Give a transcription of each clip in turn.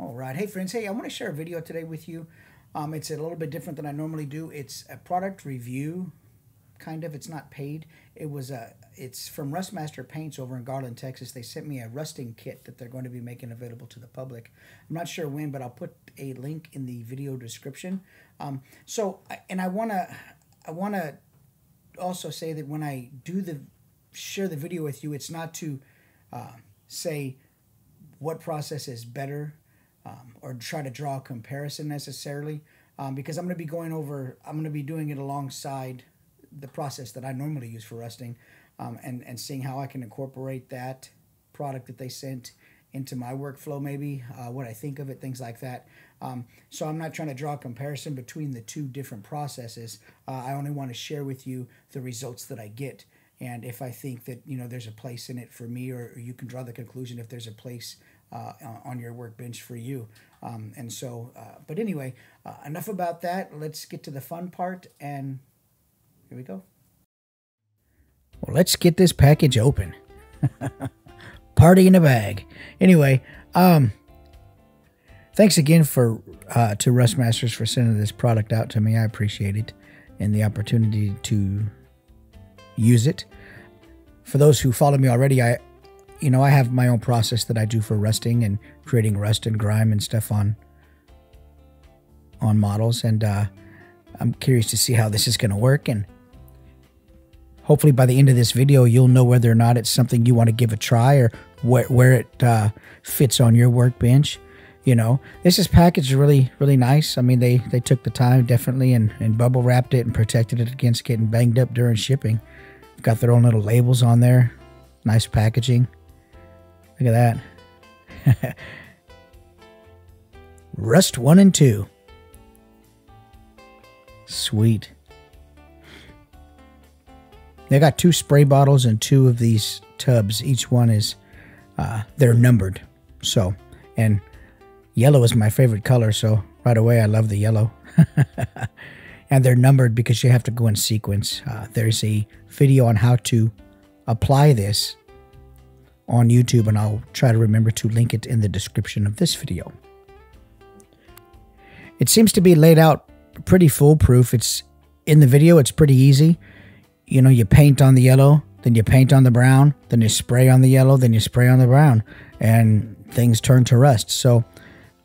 All right. Hey, friends. Hey, I want to share a video today with you. It's a little bit different than I normally do. It's a product review, kind of. It's not paid. It's from Rustmaster Paints over in Garland, Texas. They sent me a rusting kit that they're going to be making available to the public. I'm not sure when, but I'll put a link in the video description. I want to also say that when I share the video with you, it's not to say what process is better. Or try to draw a comparison necessarily, because I'm going to be doing it alongside the process that I normally use for rusting, and seeing how I can incorporate that product that they sent into my workflow, maybe what I think of it, things like that. So I'm not trying to draw a comparison between the two different processes. I only want to share with you the results that I get, and if I think that there's a place in it for me, or you can draw the conclusion if there's a place on your workbench for you. But anyway, enough about that. Let's get to the fun part, and here we go. Well, let's get this package open. Party in a bag. Anyway, thanks again to Rustmasters for sending this product out to me. I appreciate it and the opportunity to use it. For those who follow me already, I have my own process that I do for rusting and creating rust and grime and stuff on models, and I'm curious to see how this is going to work, and hopefully by the end of this video you'll know whether or not it's something you want to give a try, or where it fits on your workbench. This is packaged really, really nice. I mean, they took the time definitely and bubble wrapped it and protected it against getting banged up during shipping. Got their own little labels on there. Nice packaging. Look at that. Rust 1 and 2. Sweet. They got 2 spray bottles and 2 of these tubs. Each one is, they're numbered. So, and yellow is my favorite color, so right away I love the yellow. And they're numbered because you have to go in sequence. There's a video on how to apply this on YouTube, and I'll try to remember to link it in the description of this video. It seems to be laid out pretty foolproof. It's in the video, it's pretty easy. You paint on the yellow, then you paint on the brown, then you spray on the yellow, then you spray on the brown, and things turn to rust. So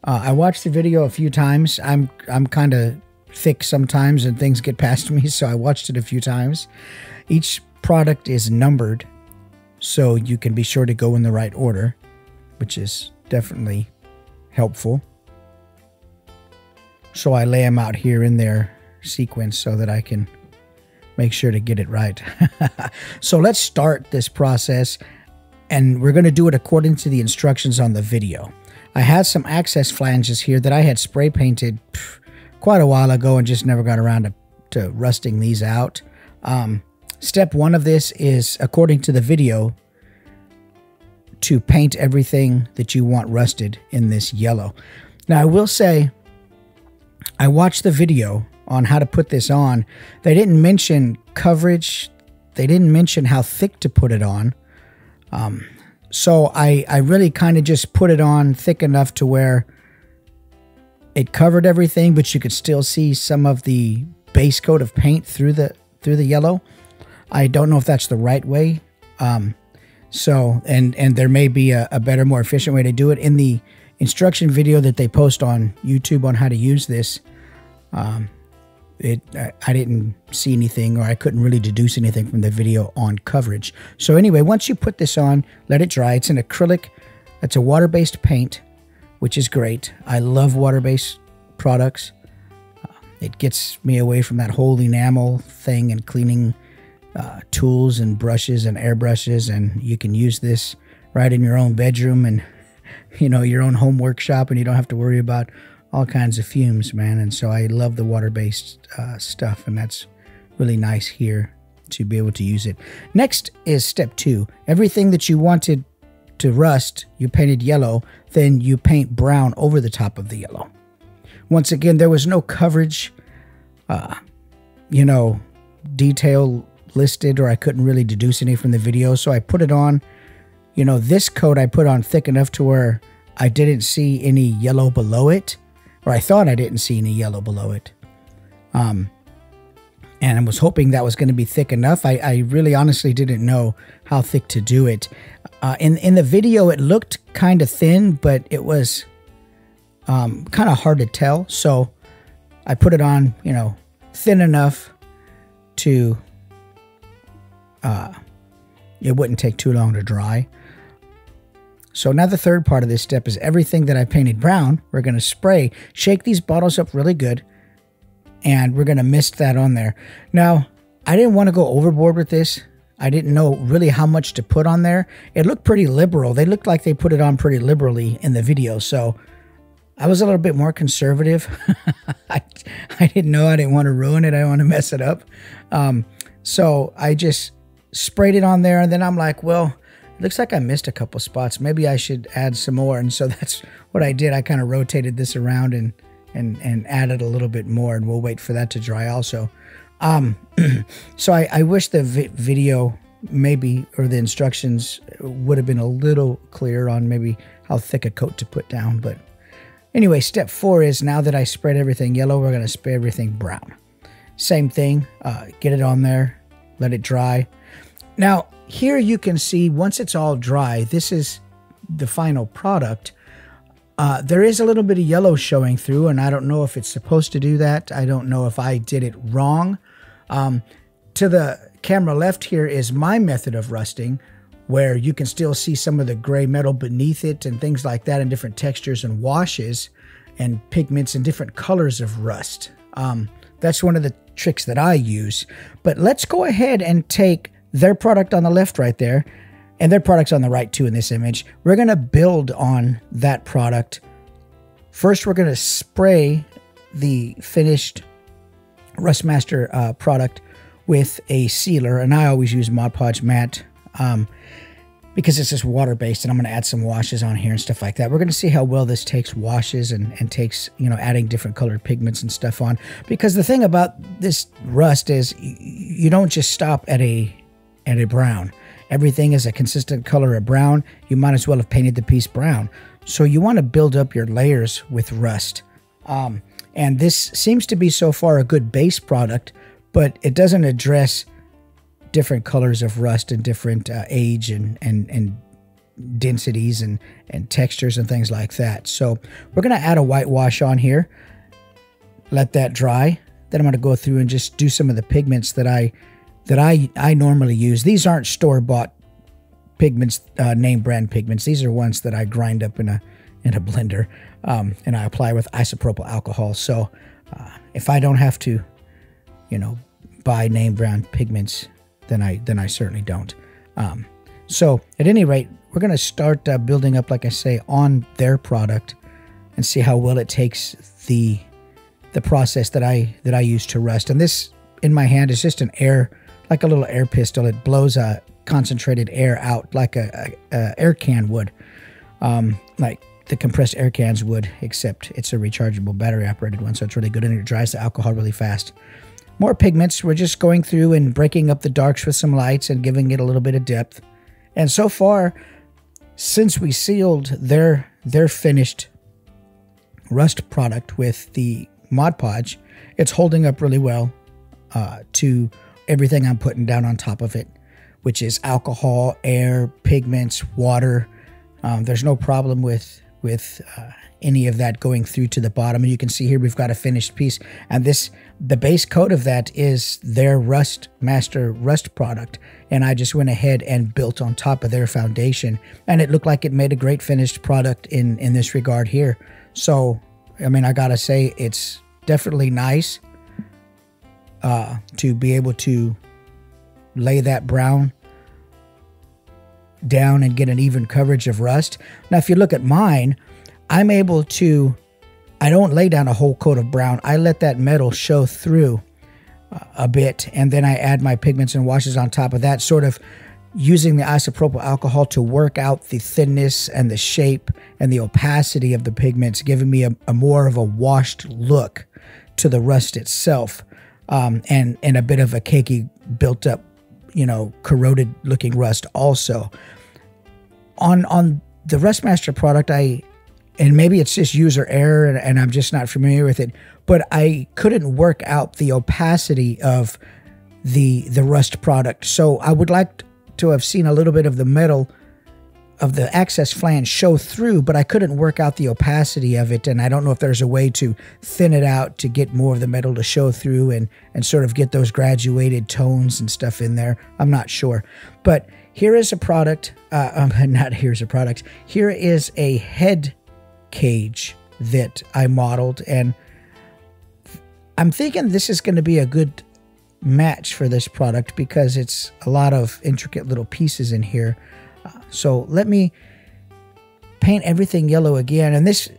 I watched the video a few times. I'm kind of thick sometimes and things get past me, so I watched it a few times. Each product is numbered, so you can be sure to go in the right order, which is definitely helpful. So I lay them out here in their sequence so that I can make sure to get it right. So let's start this process, and we're going to do it according to the instructions on the video. I had some access flanges here that I had spray painted quite a while ago and just never got around to rusting these out. Step 1 of this is, according to the video, to paint everything that you want rusted in this yellow. Now, I will say, I watched the video on how to put this on. They didn't mention coverage. They didn't mention how thick to put it on. So I really kind of just put it on thick enough to where it covered everything, but you could still see some of the base coat of paint through the yellow. I don't know if that's the right way. And there may be a better, more efficient way to do it. In the instruction video that they post on YouTube on how to use this, I didn't see anything, or I couldn't really deduce anything from the video on coverage. So anyway, once you put this on, let it dry. It's an acrylic. It's a water-based paint, which is great. I love water-based products. It gets me away from that whole enamel thing and cleaning tools and brushes and airbrushes, and you can use this right in your own bedroom and your own home workshop, and you don't have to worry about all kinds of fumes, man. And so I love the water-based stuff, and that's really nice here to be able to use it. Next is step 2. Everything that you wanted to rust, you painted yellow, then you paint brown over the top of the yellow. Once again, there was no coverage, detail listed, or I couldn't really deduce any from the video, so I put it on. This coat I put on thick enough to where I didn't see any yellow below it, or I thought I didn't see any yellow below it. And I was hoping that was going to be thick enough. I really honestly didn't know how thick to do it. In the video, it looked kind of thin, but it was kind of hard to tell. So I put it on, you know, thin enough to it wouldn't take too long to dry. So now the third part of this step is everything that I painted brown, we're going to spray, shake these bottles up really good, and we're going to mist that on there. Now, I didn't want to go overboard with this. I didn't know really how much to put on there. It looked pretty liberal. They looked like they put it on pretty liberally in the video, so I was a little bit more conservative. I didn't know. I didn't want to ruin it. I didn't want to mess it up. So I just sprayed it on there, and then I'm like, well, it looks like I missed a couple spots. Maybe I should add some more. And so that's what I did. I kind of rotated this around and added a little bit more, and we'll wait for that to dry also. So I wish the video maybe, or the instructions would have been a little clearer on maybe how thick a coat to put down. But anyway, step 4 is, now that I spread everything yellow, we're going to spray everything brown. Same thing, get it on there, let it dry. Now, here you can see, once it's all dry, this is the final product. There is a little bit of yellow showing through, and I don't know if it's supposed to do that. I don't know if I did it wrong. To the camera left here is my method of rusting, where you can still see some of the gray metal beneath it and things like that, and different textures and washes and pigments and different colors of rust. That's one of the tricks that I use. But let's go ahead and take their product on the left right there, and their product's on the right too in this image. We're going to build on that product. First, we're going to spray the finished Rustmaster product with a sealer, and I always use Mod Podge Matte because it's just water-based, and I'm going to add some washes on here and stuff like that. We're going to see how well this takes washes and takes, you know, adding different colored pigments and stuff on. Because the thing about this rust is you don't just stop at a brown. Everything is a consistent color of brown. You might as well have painted the piece brown. So you want to build up your layers with rust. And this seems to be so far a good base product, but it doesn't address different colors of rust and different age and densities and textures and things like that. So we're going to add a whitewash on here, let that dry. Then I'm going to go through and just do some of the pigments that I normally use. These aren't store-bought pigments, name brand pigments. These are ones that I grind up in a blender, and I apply with isopropyl alcohol. So if I don't have to, you know, buy name brand pigments, then I certainly don't. So at any rate, we're going to start building up, like I say, on their product and see how well it takes the process that I use to rust. And this in my hand is just an air, like a little air pistol. It blows a concentrated air out like a air can would, like the compressed air cans would, except it's a rechargeable battery operated one, so it's really good and it dries the alcohol really fast. More pigments. We're just going through and breaking up the darks with some lights and giving it a little bit of depth. And so far, since we sealed their finished rust product with the Mod Podge, it's holding up really well to everything I'm putting down on top of it, which is alcohol, air, pigments, water. There's no problem with any of that going through to the bottom. And you can see here we've got a finished piece. And the base coat of that is their Rustmaster rust product. And I just went ahead and built on top of their foundation. And it looked like it made a great finished product in this regard here. So, I mean, I gotta say, it's definitely nice to be able to lay that brown down and get an even coverage of rust. Now, if you look at mine, I'm able to, I don't lay down a whole coat of brown. I let that metal show through a bit, and then I add my pigments and washes on top of that, sort of using the isopropyl alcohol to work out the thinness and the shape and the opacity of the pigments, giving me a more of a washed look to the rust itself, and a bit of a cakey, built up, you know, corroded looking rust also. On the Rustmaster product, I and maybe it's just user error and I'm just not familiar with it, but I couldn't work out the opacity of the rust product. So I would like to have seen a little bit of the metal of the access flange show through, but I couldn't work out the opacity of it, and I don't know if there's a way to thin it out to get more of the metal to show through and sort of get those graduated tones and stuff in there. I'm not sure. But here is a product, here is a head cage that I modeled, and I'm thinking this is going to be a good match for this product because it's a lot of intricate little pieces in here. So let me paint everything yellow again. And this,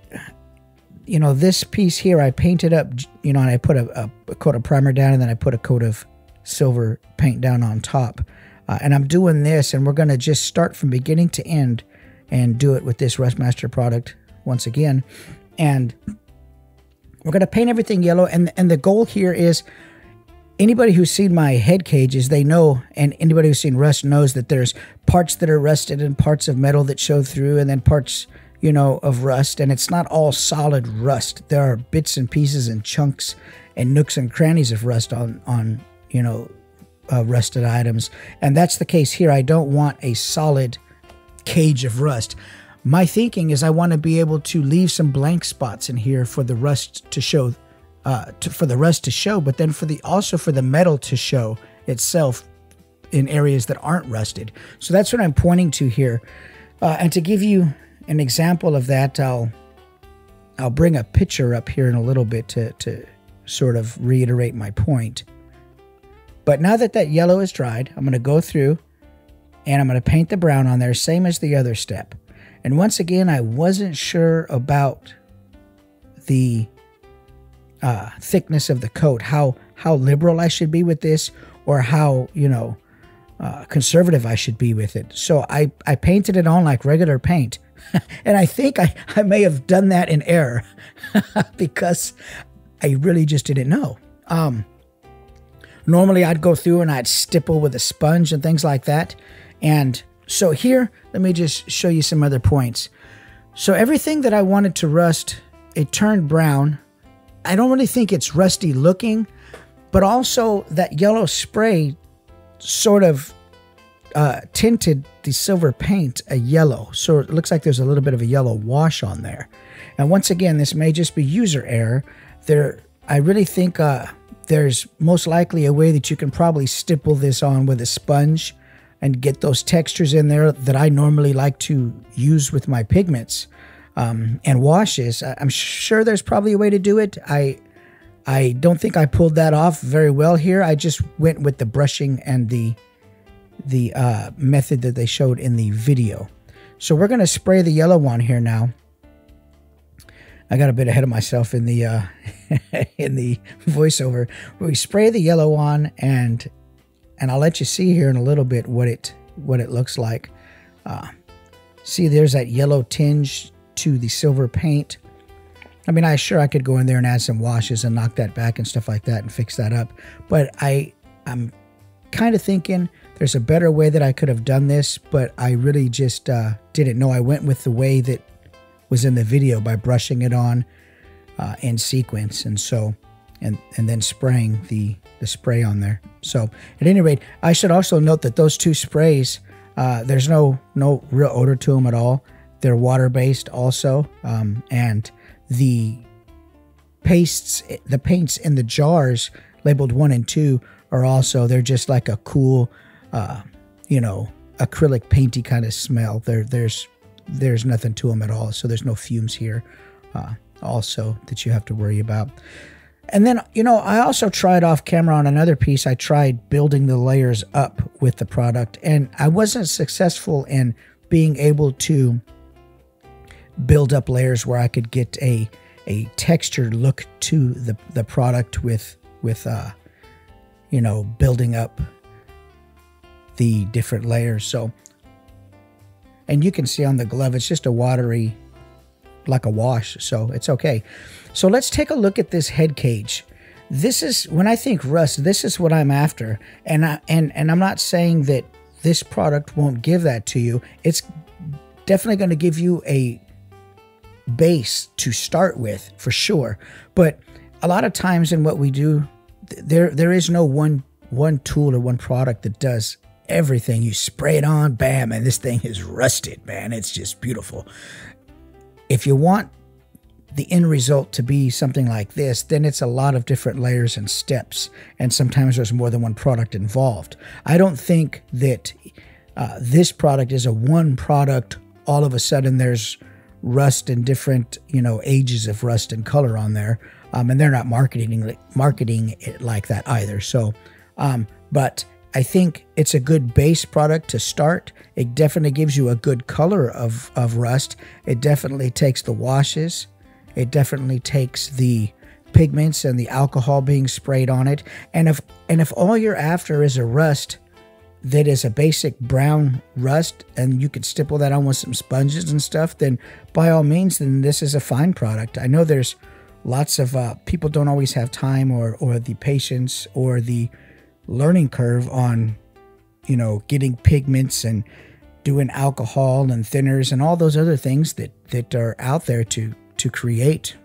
this piece here, I painted up, and I put a coat of primer down, and then I put a coat of silver paint down on top. And I'm doing this, and we're going to just start from beginning to end and do it with this Rustmaster product once again. And we're going to paint everything yellow. And the goal here is, anybody who's seen my head cages, they know, and anybody who's seen rust knows that there's parts that are rusted and parts of metal that show through, and then parts, of rust. And it's not all solid rust. There are bits and pieces and chunks and nooks and crannies of rust on rusted items. And that's the case here. I don't want a solid cage of rust. My thinking is I want to be able to leave some blank spots in here for the rust to show. For the rust to show, but then also for the metal to show itself in areas that aren't rusted. So that's what I'm pointing to here. And to give you an example of that, I'll bring a picture up here in a little bit to sort of reiterate my point. But now that yellow is dried, I'm going to go through and I'm going to paint the brown on there, same as the other step. And once again, I wasn't sure about the thickness of the coat, how liberal I should be with this, or how conservative I should be with it. So I painted it on like regular paint, and I think I may have done that in error because I really just didn't know. Normally I'd go through and I'd stipple with a sponge and things like that. And so here, let me just show you some other points. So everything that I wanted to rust, it turned brown. I don't really think it's rusty looking, but also that yellow spray sort of tinted the silver paint a yellow. So it looks like there's a little bit of a yellow wash on there. And once again, this may just be user error. I really think there's most likely a way that you can probably stipple this on with a sponge and get those textures in there that I normally like to use with my pigments. And washes. I'm sure there's probably a way to do it. I don't think I pulled that off very well here. I just went with the brushing and the method that they showed in the video. So we're going to spray the yellow on here now. I got a bit ahead of myself in the in the voiceover. We spray the yellow on, and I'll let you see here in a little bit what it looks like. See, there's that yellow tinge to the silver paint. I mean, I could go in there and add some washes and knock that back and stuff like that and fix that up. But I'm kind of thinking there's a better way that I could have done this, but I really just didn't know. I went with the way that was in the video by brushing it on in sequence, and then spraying the spray on there. So at any rate, I should also note that those two sprays, there's no real odor to them at all. They're water-based also, and the paints in the jars labeled 1 and 2 are also, they're just like a cool, acrylic painty kind of smell. There's nothing to them at all, so there's no fumes here also that you have to worry about. And then, I also tried off camera on another piece. I tried building the layers up with the product, and I wasn't successful in being able to build up layers where I could get a textured look to the product with building up the different layers. So, and you can see on the glove, it's just a watery, like a wash, so it's okay. So let's take a look at this head cage. This is, when I think rust, this is what I'm after. And I'm not saying that this product won't give that to you. It's definitely going to give you a base to start with, for sure. But a lot of times in what we do, there is no one tool or one product that does everything. You spray it on, bam, and this thing is rusted, man. It's just beautiful. If you want the end result to be something like this, then it's a lot of different layers and steps, and sometimes there's more than one product involved. I don't think that this product is a one product, all of a sudden there's rust and different, ages of rust and color on there, and they're not marketing it like that either. So, but I think it's a good base product to start. It definitely gives you a good color of rust. It definitely takes the washes. It definitely takes the pigments and the alcohol being sprayed on it. And if all you're after is a rust that is a basic brown rust, and you could stipple that on with some sponges and stuff, then by all means, then this is a fine product. I know there's lots of people don't always have time or the patience or the learning curve on, getting pigments and doing alcohol and thinners and all those other things that are out there to create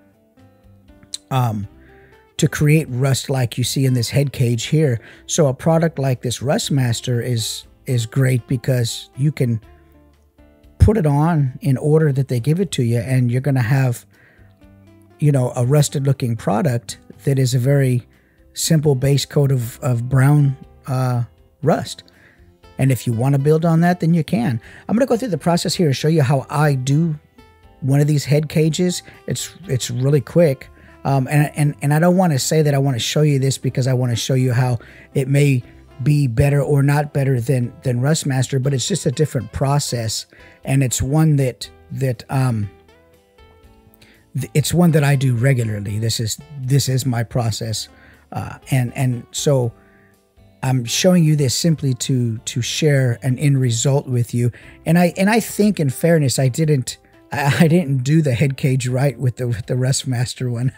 rust like you see in this head cage here. So a product like this Rust Master is great because you can put it on in order that they give it to you, and you're going to have, a rusted looking product that is a very simple base coat of brown rust. And if you want to build on that, then you can. I'm going to go through the process here and show you how I do one of these head cages. It's really quick. And I don't want to say that I want to show you this because I want to show you how it may be better or not better than Rust Master, but it's just a different process, and it's one that I do regularly. This is my process, and so I'm showing you this simply to share an end result with you. And I think, in fairness, I didn't do the head cage right with the Rust Master one.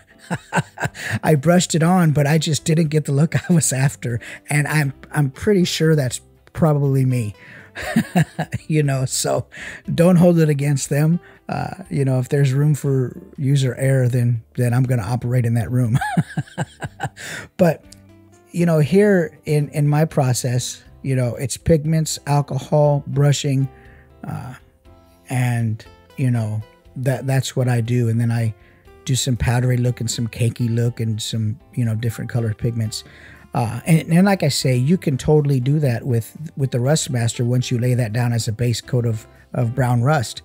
I brushed it on, but I just didn't get the look I was after, and I'm pretty sure that's probably me. So don't hold it against them. If there's room for user error, then I'm going to operate in that room. But here in my process, it's pigments, alcohol, brushing, and that's what I do. And then I do some powdery look and some cakey look and some, different colored pigments. And like I say, you can totally do that with the Rust Master once you lay that down as a base coat of brown rust.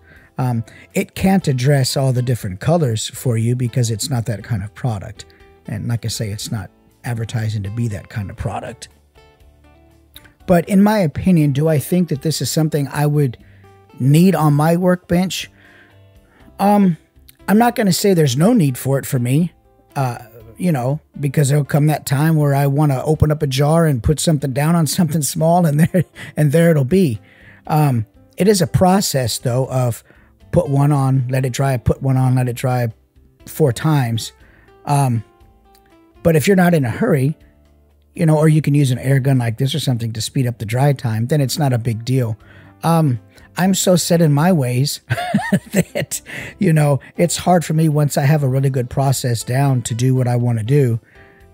It can't address all the different colors for you because it's not that kind of product. And like I say, it's not advertising to be that kind of product. But in my opinion, do I think that this is something I would need on my workbench? I'm not going to say there's no need for it for me, because there'll come that time where I want to open up a jar and put something down on something small, and there it'll be. It is a process, though, of put one on, let it dry, put one on, let it dry 4 times. But if you're not in a hurry, or you can use an air gun like this or something to speed up the dry time, then it's not a big deal. I'm so set in my ways that, it's hard for me once I have a really good process down to do what I want to do.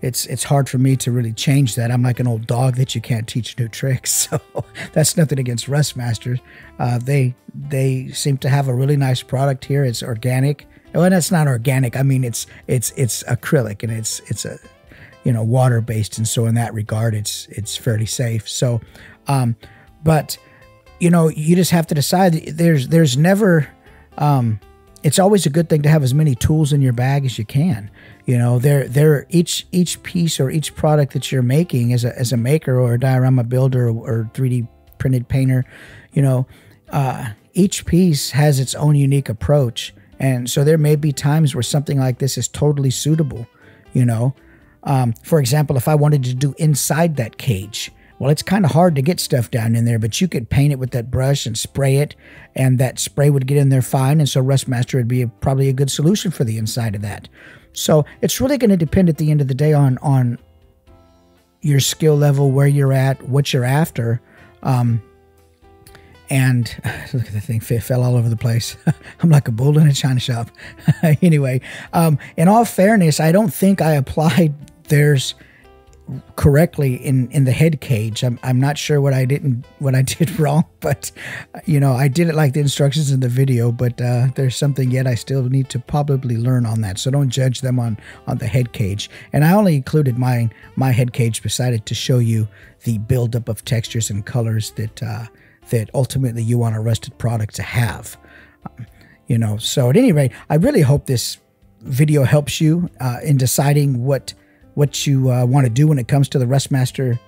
It's hard for me to really change that. I'm like an old dog that you can't teach new tricks. So that's nothing against Rust Masters. They seem to have a really nice product here. It's organic. Well, that's not organic. I mean, it's acrylic, and it's a water based, and so in that regard, it's fairly safe. So, but you just have to decide. There's never. It's always a good thing to have as many tools in your bag as you can. Each piece or each product that you're making as a maker or a diorama builder or 3D printed painter, each piece has its own unique approach. And so there may be times where something like this is totally suitable, For example, if I wanted to do inside that cage, well, it's kind of hard to get stuff down in there, but you could paint it with that brush and spray it, and that spray would get in there fine. And so Rust Master would be probably a good solution for the inside of that. So it's really going to depend at the end of the day on your skill level, where you're at, what you're after. And look at the thing, it fell all over the place. I'm like a bull in a china shop. Anyway, in all fairness, I don't think I applied theirs correctly in the head cage. I'm not sure what I did wrong, but you know, I did it like the instructions in the video, but there's something yet I still need to probably learn on that. So don't judge them on the head cage. And I only included my head cage beside it to show you the buildup of textures and colors that ultimately you want a rusted product to have. You know, so at any rate, I really hope this video helps you in deciding what you want to do when it comes to the Rustmaster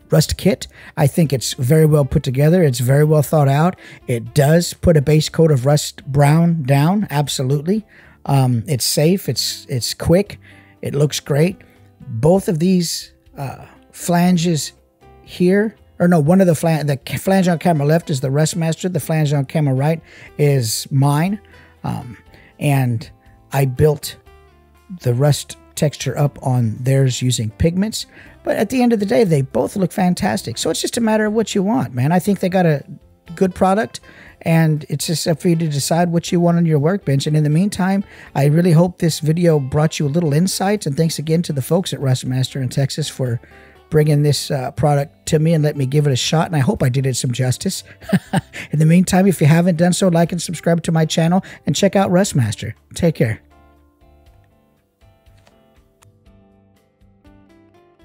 Rust Kit. I think it's very well put together. It's very well thought out. It does put a base coat of rust brown down, absolutely. It's safe. It's quick. It looks great. Both of these flanges here, or no, one of the flange on camera left is the Rustmaster. The flange on camera right is mine. And I built the rust texture up on theirs using pigments, but at the end of the day, they both look fantastic. So it's just a matter of what you want, man. I think they got a good product, and it's just up for you to decide what you want on your workbench. And in the meantime, I really hope this video brought you a little insight, and thanks again to the folks at Rustmaster in Texas for bringing this product to me and let me give it a shot, and I hope I did it some justice. In the meantime, if you haven't done so, like and subscribe to my channel and check out Rustmaster. Take care.